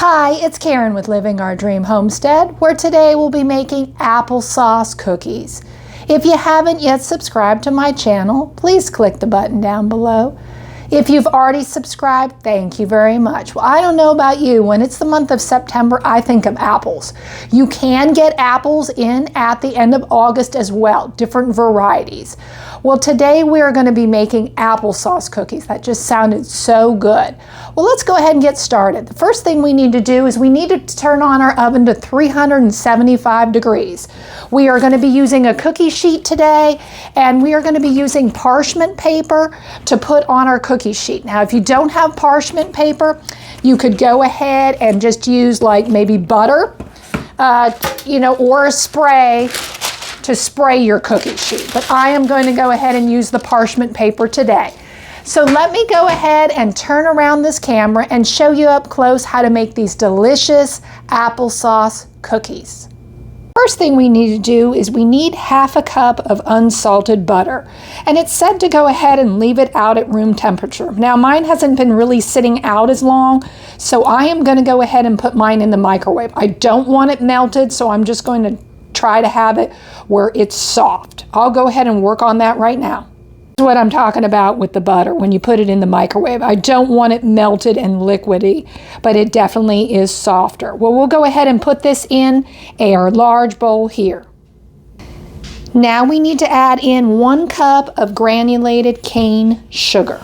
Hi, it's Karen with Living Our Dream Homestead, where today we'll be making applesauce cookies. If you haven't yet subscribed to my channel, please click the button down below. If you've already subscribed, thank you very much. Well, I don't know about you, when it's the month of September, I think of apples. You can get apples in at the end of August as well, different varieties. Well, today we are going to be making applesauce cookies. That just sounded so good. Well, let's go ahead and get started. The first thing we need to do is we need to turn on our oven to 375 degrees. We are going to be using a cookie sheet today, and we are going to be using parchment paper to put on our cookie sheet. Now, if you don't have parchment paper, you could go ahead and just use like maybe butter, or a spray to spray your cookie sheet. But I am going to go ahead and use the parchment paper today. So let me go ahead and turn around this camera and show you up close how to make these delicious applesauce cookies. First thing we need to do is we need half a cup of unsalted butter, and it's said to go ahead and leave it out at room temperature. Now mine hasn't been really sitting out as long, so I am going to go ahead and put mine in the microwave. I don't want it melted, so I'm just going to try to have it where it's soft. I'll go ahead and work on that right now. This is what I'm talking about with the butter when you put it in the microwave. I don't want it melted and liquidy, but it definitely is softer. Well, we'll go ahead and put this in a large bowl here. Now we need to add in 1 cup of granulated cane sugar.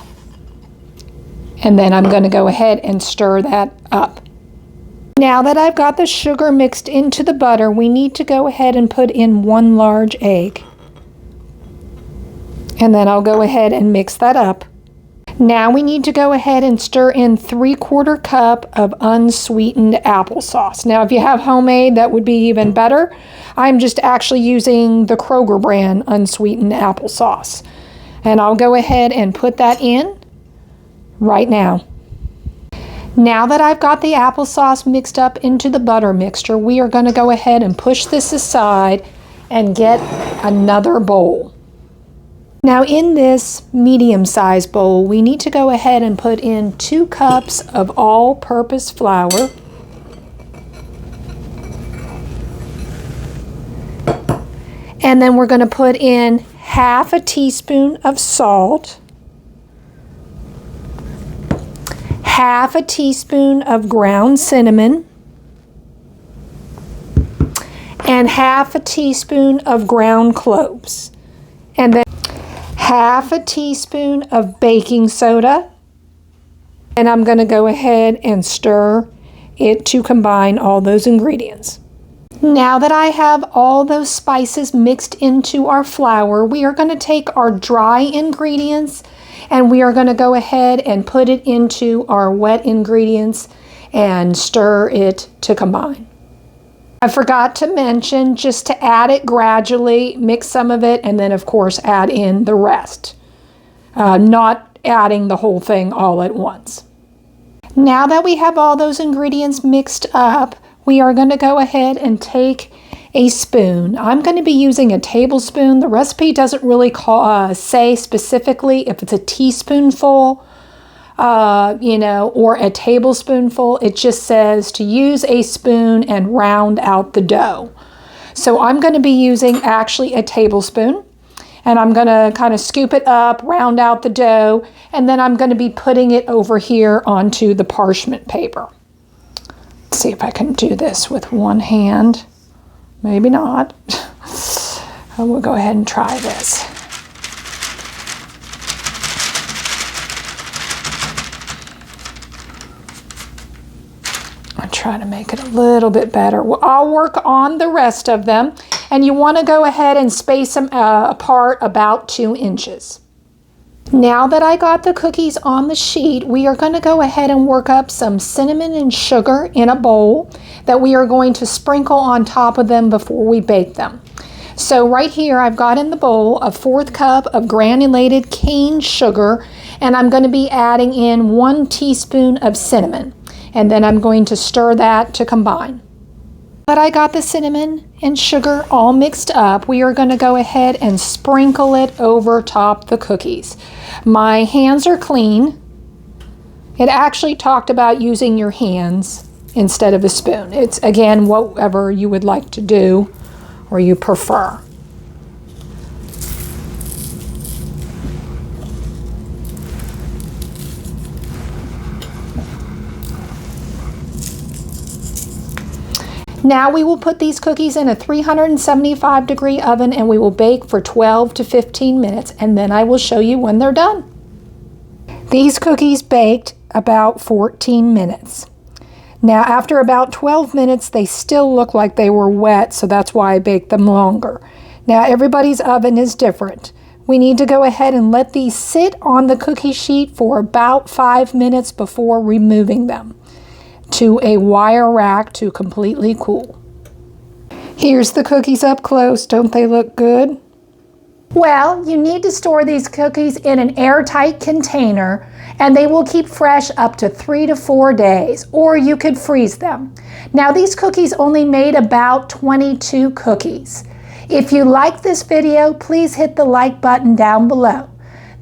And then I'm going to go ahead and stir that up. Now that I've got the sugar mixed into the butter, we need to go ahead and put in 1 large egg. And then I'll go ahead and mix that up. Now we need to go ahead and stir in 3/4 cup of unsweetened applesauce. Now if you have homemade, that would be even better. I'm just actually using the Kroger brand unsweetened applesauce. And I'll go ahead and put that in right now. Now that I've got the applesauce mixed up into the butter mixture, we are going to go ahead and push this aside and get another bowl. Now in this medium-sized bowl, we need to go ahead and put in 2 cups of all-purpose flour, and then we're going to put in 1/2 teaspoon of salt, 1/2 teaspoon of ground cinnamon, and 1/2 teaspoon of ground cloves, and then 1/2 teaspoon of baking soda. And I'm going to go ahead and stir it to combine all those ingredients. Now that I have all those spices mixed into our flour, we are going to take our dry ingredients and we are going to go ahead and put it into our wet ingredients and stir it to combine. I forgot to mention just to add it gradually, mix some of it, and then of course add in the rest. Not adding the whole thing all at once. Now that we have all those ingredients mixed up, we are going to go ahead and take a spoon. I'm going to be using a tablespoon. The recipe doesn't really say specifically if it's a teaspoonful, or a tablespoonful. It just says to use a spoon and round out the dough. So I'm going to be using actually a tablespoon, and I'm going to kind of scoop it up, round out the dough, and then I'm going to be putting it over here onto the parchment paper. Let's see if I can do this with one hand. Maybe not. We'll go ahead and try this. I'll try to make it a little bit better. Well, I'll work on the rest of them, and you want to go ahead and space them apart about 2 inches. Now that I got the cookies on the sheet, we are going to go ahead and work up some cinnamon and sugar in a bowl that we are going to sprinkle on top of them before we bake them. So right here I've got in the bowl a 1/4 cup of granulated cane sugar, and I'm going to be adding in 1 teaspoon of cinnamon, and then I'm going to stir that to combine. But I got the cinnamon and sugar all mixed up. We are going to go ahead and sprinkle it over top the cookies. My hands are clean. It actually talked about using your hands instead of a spoon. It's, again, whatever you would like to do or you prefer. Now we will put these cookies in a 375-degree oven and we will bake for 12 to 15 minutes, and then I will show you when they're done. These cookies baked about 14 minutes. Now after about 12 minutes they still look like they were wet, so that's why I baked them longer. Now everybody's oven is different. We need to go ahead and let these sit on the cookie sheet for about 5 minutes before removing them to a wire rack to completely cool. Here's the cookies up close. Don't they look good? Well, you need to store these cookies in an airtight container and they will keep fresh up to 3 to 4 days, or you could freeze them. Now these cookies only made about 22 cookies. If you like this video, please hit the like button down below.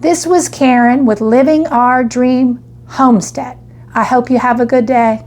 This was Karen with Living Our Dream Homestead. I hope you have a good day.